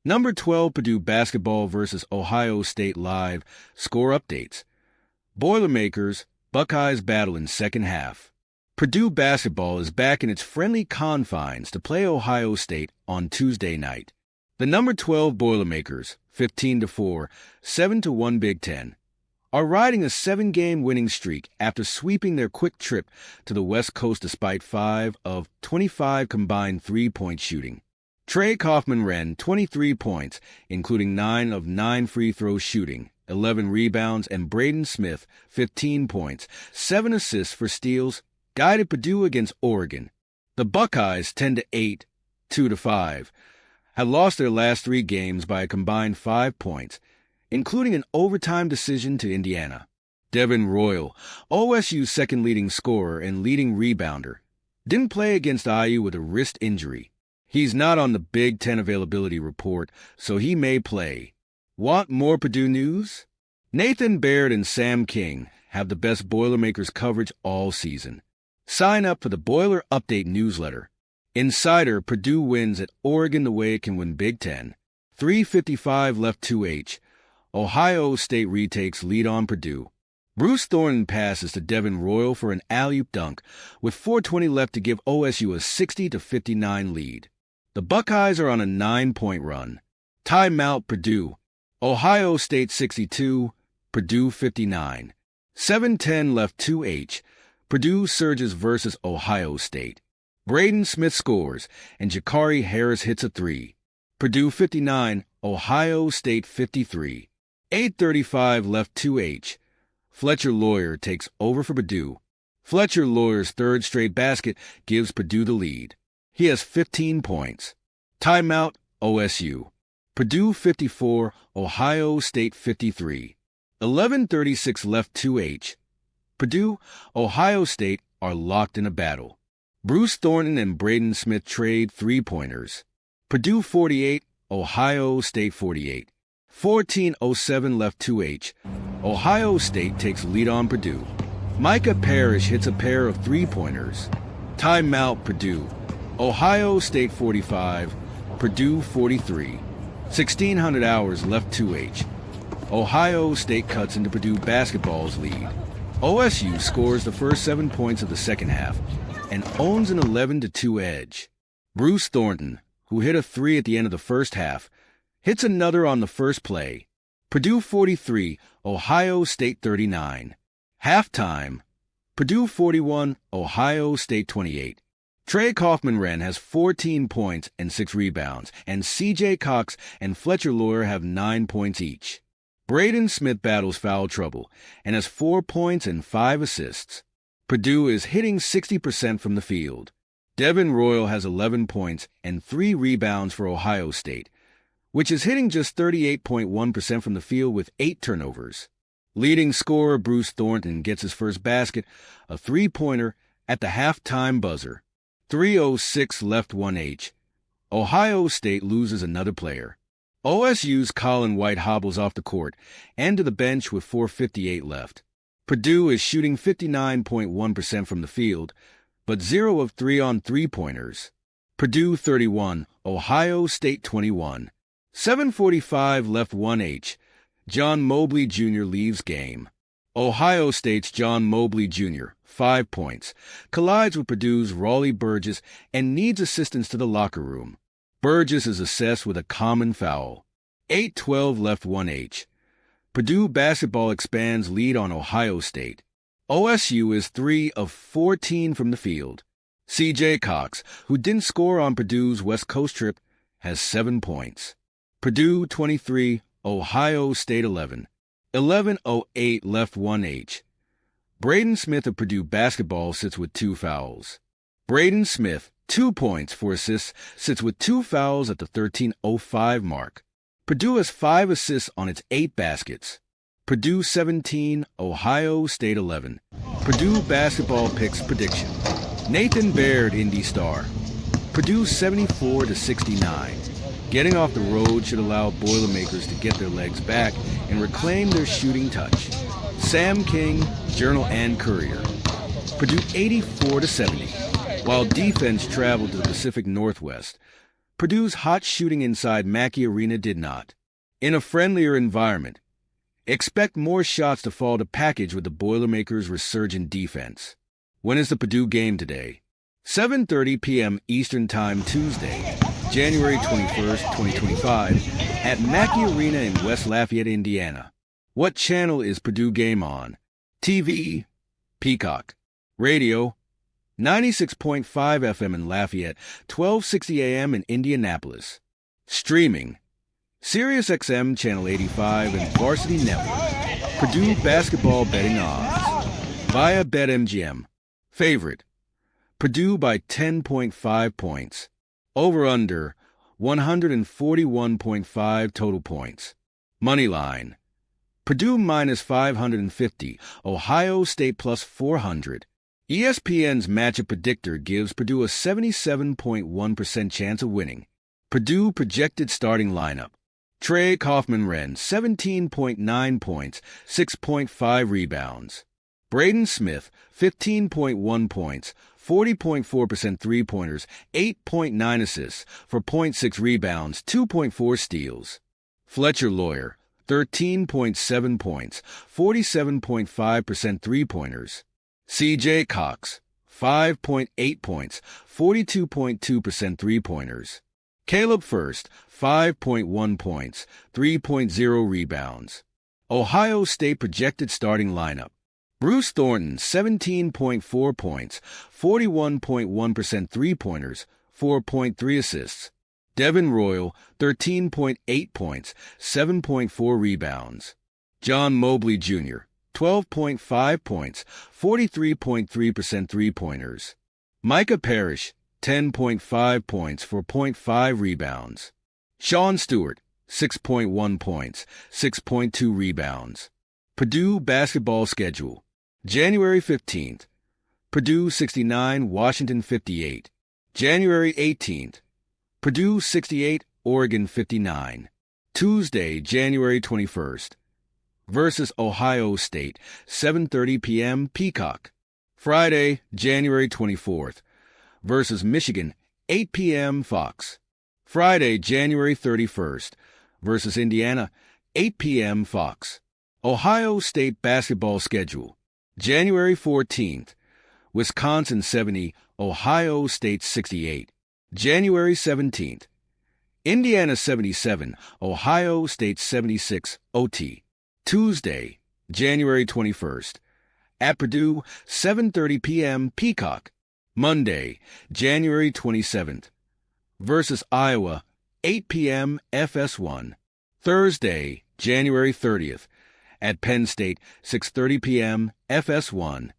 Number 12, Purdue basketball versus Ohio State live. Score updates. Boilermakers, Buckeyes battle in second half. Purdue basketball is back in its friendly confines to play Ohio State on Tuesday night. The number 12 Boilermakers, 15-4, 7-1 Big Ten, are riding a 7-game winning streak after sweeping their quick trip to the West Coast despite 5 of 25 combined three-point shooting. Trey Kaufman-Renn, 23 points, including 9 of 9 free throw shooting, 11 rebounds, and Braden Smith, 15 points, 7 assists for steals, guided Purdue against Oregon. The Buckeyes, 10-8, 2-5, had lost their last 3 games by a combined 5 points, including an overtime decision to Indiana. Devin Royal, OSU's second leading scorer and leading rebounder, didn't play against IU with a wrist injury. He's not on the Big Ten availability report, so he may play. Want more Purdue news? Nathan Baird and Sam King have the best Boilermakers coverage all season. Sign up for the Boiler Update newsletter. Insider, Purdue wins at Oregon the way it can win Big Ten. 3:55 left 2H. Ohio State retakes lead on Purdue. Bruce Thornton passes to Devin Royal for an alley-oop dunk, with 4:20 left to give OSU a 60-59 lead. The Buckeyes are on a 9-point run. Timeout, Purdue. Ohio State 62, Purdue 59. 7:10 left 2H. Purdue surges versus Ohio State. Braden Smith scores, and Jakari Harris hits a 3. Purdue 59, Ohio State 53. 8:35 left 2H. Fletcher Lawyer takes over for Purdue. Fletcher Lawyer's third straight basket gives Purdue the lead. He has 15 points. Timeout, OSU. Purdue 54, Ohio State 53. 11:36 left 2H. Purdue, Ohio State are locked in a battle. Bruce Thornton and Braden Smith trade three-pointers. Purdue 48, Ohio State 48. 14:07 left 2H. Ohio State takes lead on Purdue. Micah Parrish hits a pair of three-pointers. Timeout, Purdue. Ohio State 45, Purdue 43. 1,600 hours left 2H. Ohio State cuts into Purdue basketball's lead. OSU scores the first 7 points of the second half and owns an 11-2 edge. Bruce Thornton, who hit a 3 at the end of the first half, hits another on the first play. Purdue 43, Ohio State 39. Halftime, Purdue 41, Ohio State 28. Trey Kaufman-Renn has 14 points and 6 rebounds, and C.J. Cox and Fletcher Lawyer have 9 points each. Braden Smith battles foul trouble and has 4 points and 5 assists. Purdue is hitting 60% from the field. Devin Royal has 11 points and 3 rebounds for Ohio State, which is hitting just 38.1% from the field with 8 turnovers. Leading scorer Bruce Thornton gets his first basket, a three-pointer, at the halftime buzzer. 3:06 left 1H. Ohio State loses another player. OSU's Colin White hobbles off the court and to the bench with 4:58 left. Purdue is shooting 59.1% from the field, but 0 of 3 on three-pointers. Purdue 31, Ohio State 21. 7:45 left 1H. John Mobley Jr. leaves game. Ohio State's John Mobley Jr., 5 points, collides with Purdue's Raleigh Burgess and needs assistance to the locker room. Burgess is assessed with a common foul. 8:12 left 1H. Purdue basketball expands lead on Ohio State. OSU is 3 of 14 from the field. C.J. Cox, who didn't score on Purdue's West Coast trip, has 7 points. Purdue 23, Ohio State 11. 11:08 left 1H. Braden Smith of Purdue basketball sits with 2 fouls. Braden Smith, 2 points, 4 assists, sits with 2 fouls at the 13:05 mark. Purdue has 5 assists on its 8 baskets. Purdue 17, Ohio State 11. Purdue basketball picks prediction. Nathan Baird, Indy Star. Purdue 74-69. Getting off the road should allow Boilermakers to get their legs back and reclaim their shooting touch. Sam King, Journal and Courier. Purdue 84-70. While defense traveled to the Pacific Northwest, Purdue's hot shooting inside Mackey Arena did not. In a friendlier environment, expect more shots to fall to package with the Boilermakers' resurgent defense. When is the Purdue game today? 7:30 p.m. Eastern Time Tuesday, January 21st, 2025, at Mackey Arena in West Lafayette, Indiana. What channel is Purdue game on? TV, Peacock. Radio, 96.5 FM in Lafayette, 1260 AM in Indianapolis. Streaming, SiriusXM Channel 85 and Varsity Network. Purdue basketball betting odds via BetMGM. Favorite, Purdue by 10.5 points. Over-under, 141.5 total points. Moneyline, Purdue minus 550, Ohio State plus 400. ESPN's matchup predictor gives Purdue a 77.1% chance of winning. Purdue projected starting lineup. Trey Kaufman-Renn, 17.9 points, 6.5 rebounds. Braden Smith, 15.1 points, 40.4% three-pointers, 8.9 assists for 0.6 rebounds, 2.4 steals. Fletcher Lawyer, 13.7 points, 47.5% three-pointers. C.J. Cox, 5.8 points, 42.2% three-pointers. Caleb First, 5.1 points, 3.0 rebounds. Ohio State projected starting lineup. Bruce Thornton, 17.4 points, 41.1% three-pointers, 4.3 assists. Devin Royal, 13.8 points, 7.4 rebounds. John Mobley Jr., 12.5 points, 43.3% three-pointers. Micah Parrish, 10.5 points for 0.5 rebounds. Sean Stewart, 6.1 points, 6.2 rebounds. Purdue basketball schedule. January 15th, Purdue 69, Washington 58. January 18th, Purdue 68, Oregon 59. Tuesday, January 21st, versus Ohio State, 7:30 p.m. Peacock. Friday, January 24th, versus Michigan, 8 p.m. Fox. Friday, January 31st, versus Indiana, 8 p.m. Fox. Ohio State basketball schedule. January 14th, Wisconsin 70, Ohio State 68. January 17th, Indiana 77, Ohio State 76, OT. Tuesday, January 21st, at Purdue, 7:30 p.m. Peacock. Monday, January 27th, versus Iowa, 8 p.m. FS1. Thursday, January 30th, at Penn State, 6:30 p.m. FS1.